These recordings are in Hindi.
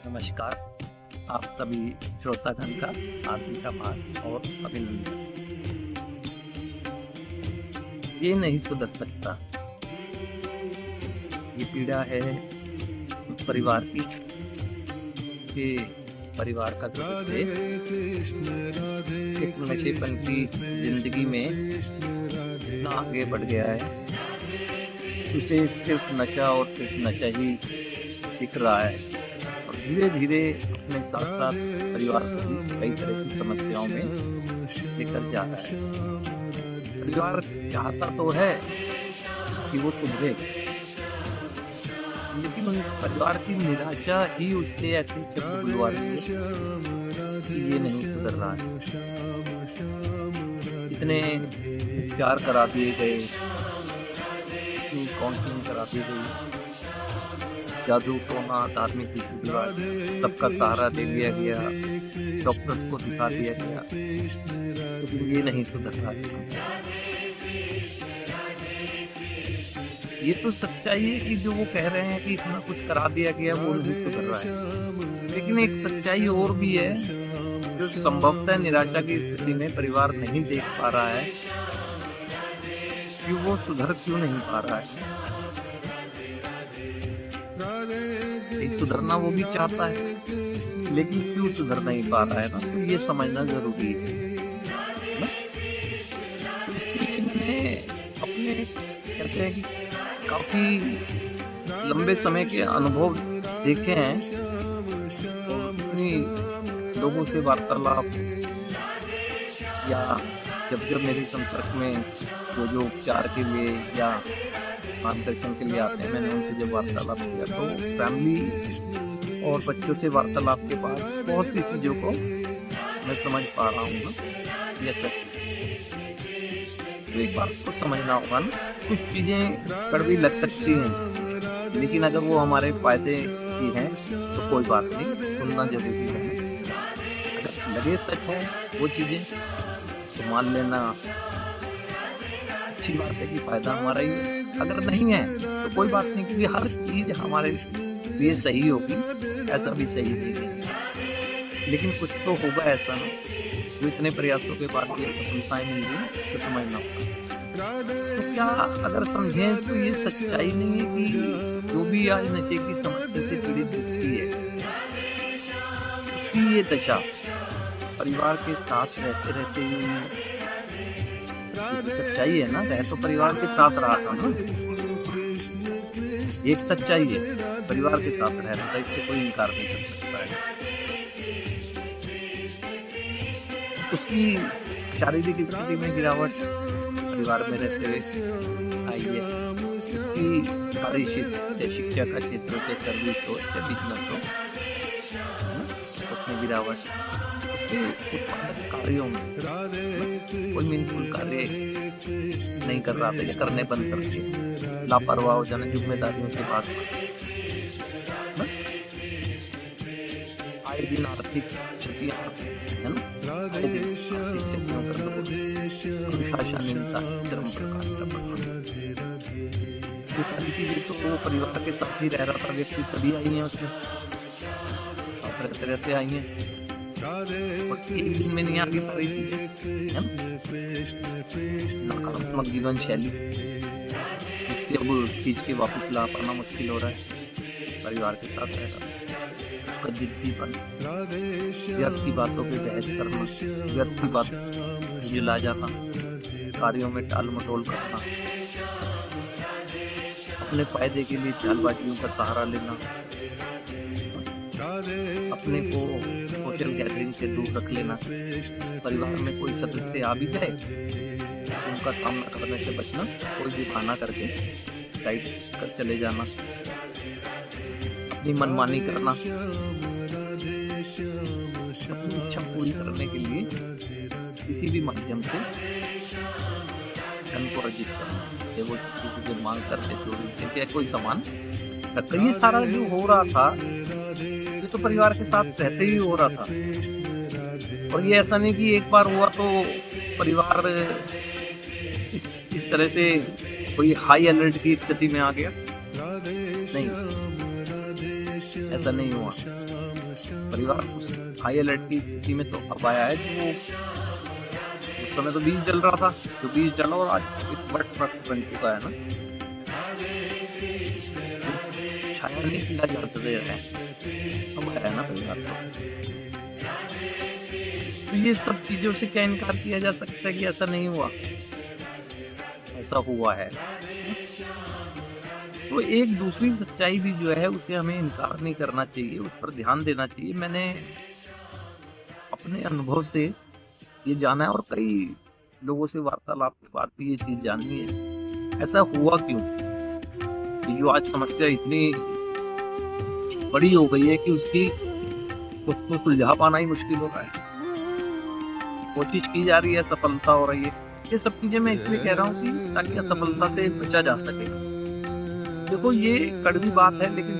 नमस्कार। आप सभी श्रोतागण का हार्दिक आभार और अभिनंदन। ये नहीं सुधर सकता, ये पीड़ा है उस परिवार की कि परिवार का सदस्य एक नशेपन की जिंदगी में इतना आगे बढ़ गया है, उसे सिर्फ नशा और सिर्फ नशा ही दिख रहा है और धीरे धीरे अपने साथ साथ परिवार को भी कई तरह की समस्याओं में लेकर जा रहा है। परिवार चाहता तो है कि वो सुधरे, लेकिन उन परिवार की निराशा ही उससे ऐसे शब्द बुलवा रही है कि ये नहीं सुधर रहा है। इतने उपचार करा दिए गए, काउंसलिंग करा दी गई, जादू टोना धार्मिक रीति रिवाज सबका सहारा दे लिया गया, डॉक्टर्स को दिखा दिया गया, लेकिन ये नहीं सुधर रहा है। ये तो सच्चाई है कि जो वो कह रहे हैं कि इतना कुछ करा दिया गया वो नहीं सुधर रहा है, लेकिन एक सच्चाई और भी है जो संभवतः निराशा की स्थिति में परिवार नहीं देख पा रहा है कि वो सुधर क्यों नहीं पा रहा है। सुधरना वो भी चाहता है, लेकिन क्यों सुधर नहीं पा रहा है ना, तो ये समझना जरूरी है ना? तो इसलिए मैंने अपने कहते हैं कि काफी लंबे समय के अनुभव देखे हैं और इतनी लोगों से वार्तालाप या जब मेरे संपर्क में जो उपचार के लिए या मार्गदर्शन के लिए आते हैं, मैंने उनसे जब वार्तालाप किया तो फैमिली और बच्चों से वार्तालाप के बाद बहुत सी चीज़ों को मैं समझ पा रहा हूँ ना। ये तो एक बात को समझना होगा ना, कुछ चीज़ें कड़वी लग सकती हैं, लेकिन अगर वो हमारे फायदे की हैं तो कोई बात नहीं, सुनना जरूरी है। अगर लगे सच है वो चीज़ें तो मान लेना अच्छी बात है कि फायदा हमारा ही है। अगर नहीं है तो कोई बात नहीं, क्योंकि हर चीज हमारे लिए सही होगी, ऐसा भी सही नहीं है, लेकिन कुछ तो होगा ऐसा ना जो इतने प्रयासों के बाद ये सफलताएं मिल रही तो समझना होगा। तो क्या अगर समझें तो ये सच्चाई नहीं है कि जो भी आज नशे की समस्या से पीड़ित व्यक्ति है उसकी ये दशा परिवार के साथ रहते रहते ही सच्चाई है ना, रह तो परिवार के साथ रहा था ना, एक सच्चाई है, परिवार के साथ रह रहा था, इससे कोई इनकार नहीं कर सकता है। उसकी शारीरिक स्थिति में गिरावट परिवार में रहते हुए आई है, उसकी शिक्षा का क्षेत्र हो, सर्विस हो, बिजनेस हो, उसमें गिरावट, उत्पादक कार्यों में कोई मीनिंगफुल कार्य नहीं कर रहा था या करने बंद करके लापरवाह हो जाना, जिम्मेदारियों से बात आए दिन आर्थिक क्षतियां है ना, सारी चीजें तो वो परिवार के साथ ही रह रहा था व्यक्ति, तभी आई है उसमें रहते रहते आई है और एक दिन में नहीं आगे सारी चीजें, नकारात्मक जीवन शैली जिससे अब खींच के वापस ला पाना मुश्किल हो रहा है। परिवार के साथ रह रहा है, उसका जिद्दीपन, व्यर्थ की बातों पे बहस करना, व्यर्थ की बात जिला जाना, कार्यों में टाल मटोल करना, अपने फायदे के लिए चालबाजियों का सहारा लेना, अपने को सोशल गैदरिंग से दूर रख लेना, परिवार में कोई सदस्य आ भी जाए उनका सामना करने से बचना, कोई भी बहाना करके साइड कर चले जाना, अपनी मनमानी करना, अपनी इच्छा पूरी करने के लिए किसी भी माध्यम से धन को अर्जित करना, चाहे वो किसी से मांग करके चोरी करके कोई सामान करके, ये सारा जो हो रहा था ये तो परिवार के साथ रहते ही हो रहा था। और ये ऐसा नहीं कि एक बार हुआ तो परिवार इस तरह से कोई हाई अलर्ट की स्थिति में आ गया, नहीं, ऐसा नहीं हुआ। परिवार उस हाई अलर्ट की स्थिति में तो अब आया है कि वो उस समय तो बीज जल रहा था, जो बीज जला और आज एक बट बन चुका है ना, छाया नहीं खिला जाते रहे अब आया है ना परिवार को। तो ये सब चीजों से क्या इनकार किया जा सकता है कि ऐसा नहीं हुआ? ऐसा हुआ है। तो एक दूसरी सच्चाई भी जो है उसे हमें इनकार नहीं करना चाहिए, उस पर ध्यान देना चाहिए। मैंने अपने अनुभव से ये जाना है और कई लोगों से वार्तालाप के बाद भी ये चीज जाननी है, ऐसा हुआ क्यों कि जो आज समस्या इतनी बड़ी हो गई है कि उसको सुलझा पाना ही मुश्किल हो रहा है। कोशिश की जा रही है, सफलता हो रही है। ये सब चीजें मैं इसलिए कह रहा हूँ कि ताकि असफलता से बचा जा सके। देखो ये कड़वी बात है, लेकिन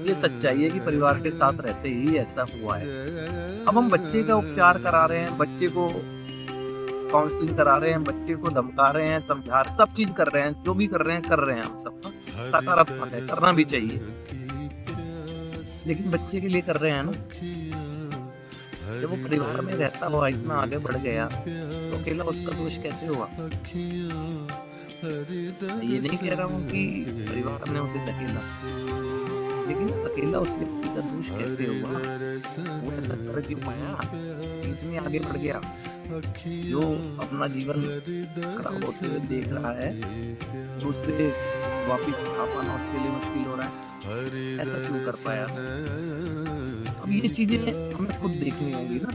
ये सच्चाई है कि परिवार के साथ रहते ही ऐसा हुआ है। अब हम बच्चे का उपचार करा रहे हैं, बच्चे को काउंसलिंग करा रहे हैं, बच्चे को धमका रहे हैं, समझा रहे हैं, सब चीज कर रहे हैं, जो भी कर रहे हैं हम सब सकारात्मक है, करना भी चाहिए। लेकिन बच्चे के लिए कर रहे हैं ना, जब वो परिवार में रहता हुआ इतना आगे बढ़ गया तो अकेला उसका दोष कैसे हुआ? ये नहीं कह रहा हूँ कि परिवार ने उसे धकेला, लेकिन अकेला उस व्यक्ति का दोष कैसे हुआ? वो ऐसा कर क्यों पाया, इतने आगे बढ़ गया? जो अपना जीवन खराब होते हुए देख रहा है तो उससे वापिस आ पाना उसके लिए मुश्किल हो रहा है। ऐसा क्यों कर पाया? अब ये चीजें हमें खुद देखनी होगी ना,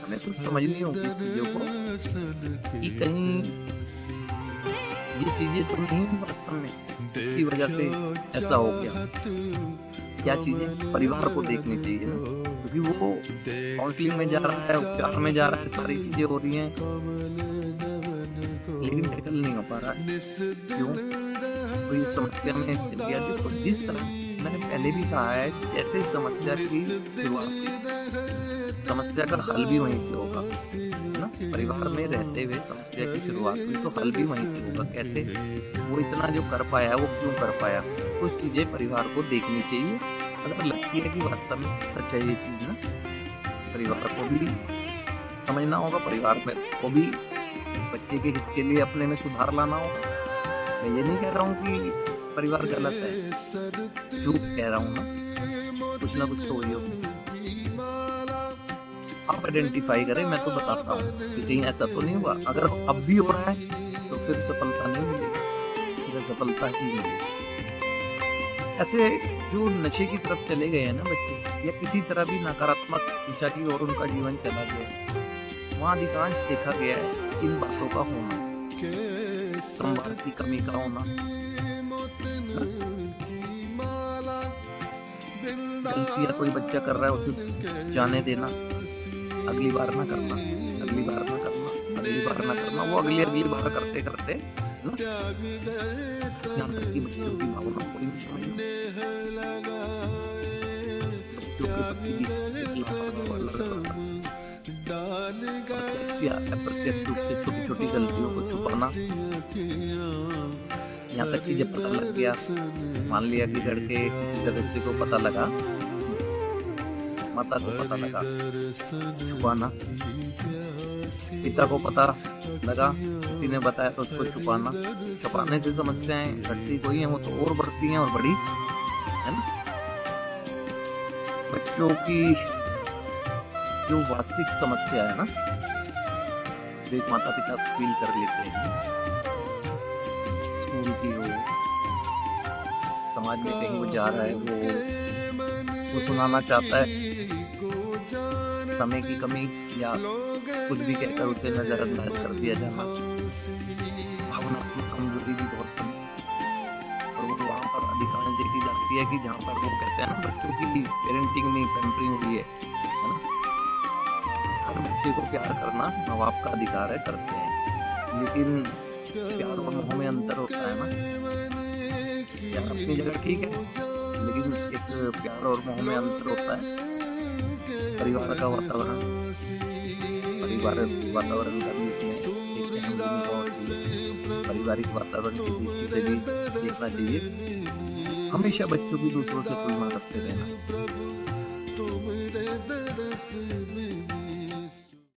हमें खुद समझनी होगी इस चीजों को कि कहीं ये चीजें तो नहीं वास्तव में इसकी वजह से ऐसा हो गया। क्या चीजें परिवार को देखनी चाहिए ना, क्योंकि वो काउंसलिंग में जा रहा है, उपचार में जा रहा है, सारी चीजें हो रही हैं, लेकिन टैकल नहीं हो पा रहा है। क्यों? तो इस समस्या में देखो, जिस तरह मैंने पहले भी कहा है, जैसे समस्या की शुरुआत हुई, समस्या का हल भी वहीं से होगा ना। परिवार में रहते हुए समस्या की शुरुआत हुई तो हल भी वहीं से होगा। कैसे? वो इतना जो कर पाया वो क्यों कर पाया? कुछ चीजें परिवार को देखनी चाहिए। अगर लगती है कि वास्तव में सच है ये चीज ना, परिवार को भी समझना होगा, परिवार में को भी बच्चे के हित के लिए अपने में सुधार लाना होगा। मैं ये नहीं कह रहा हूँ कि परिवार गलत है, झूठ कह रहा हूँ ना, कुछ ना कुछ तो वही होगी। आप आइडेंटिफाई करें, मैं तो बताता हूँ कि कहीं ऐसा तो नहीं हुआ। अगर अब भी हो रहा है तो फिर सफलता नहीं मिलेगी, फिर सफलता ही मिलेगी। ऐसे जो नशे की तरफ चले गए हैं ना बच्चे, या किसी तरह भी नकारात्मक दिशा की ओर उनका जीवन चला गया, वहाँ अधिकांश देखा गया है इन बातों का होना, संवाद की कमी का होना, गलतियां कोई बच्चा कर रहा है उसे जाने देना, अगली बार ना करना, अगली बार ना करना, अगली बार ना करना, वो अगली बार करते करते ना यहाँ तक कि बच्चों की भावना को भी समझना, बच्चों के प्रति अप्रत्यक्ष रूप से छोटी छोटी गलतियों को छुपाना। यहाँ तक कि जब पता लग गया, मान लिया कि लड़के किसी सदस्य को पता लगा, माता को पता लगा, छुपाना, पिता को पता लगा, किसी ने बताया तो उसको छुपाना। छुपाने से समस्याएं घटती कोई हैं, वो तो और बढ़ती हैं और बड़ी है ना। बच्चों की जो वास्तविक समस्या है ना, जो एक माता पिता फील कर लेते हैं, स्कूल की हो, समाज में कहीं वो जा रहा है, वो सुनाना चाहता है, समय की कमी या कुछ भी कहकर उसे नजरअंदाज कर दिया जाना, भावनात्मक कमजोरी भी बहुत कम, और वो वहाँ पर अधिकांश देखी जाती है कि जहाँ पर वो कहते हैं ना बच्चों की पेरेंटिंग नहीं पैम्परिंग हुई है ना। हर बच्चे को प्यार करना माँ बाप का अधिकार है, करते हैं, लेकिन प्यार और मोह में अंतर होता है ना। प्यार अपनी जगह ठीक है, लेकिन एक प्यार और मोह में अंतर होता है। परिवार का वातावरण, पारिवारिक वातावरण का भी इसमें एक अहम भूमिका होती है। पारिवारिक वातावरण की दृष्टि से भी देखना चाहिए। हमेशा बच्चों की दूसरों से तुलना करते रहना।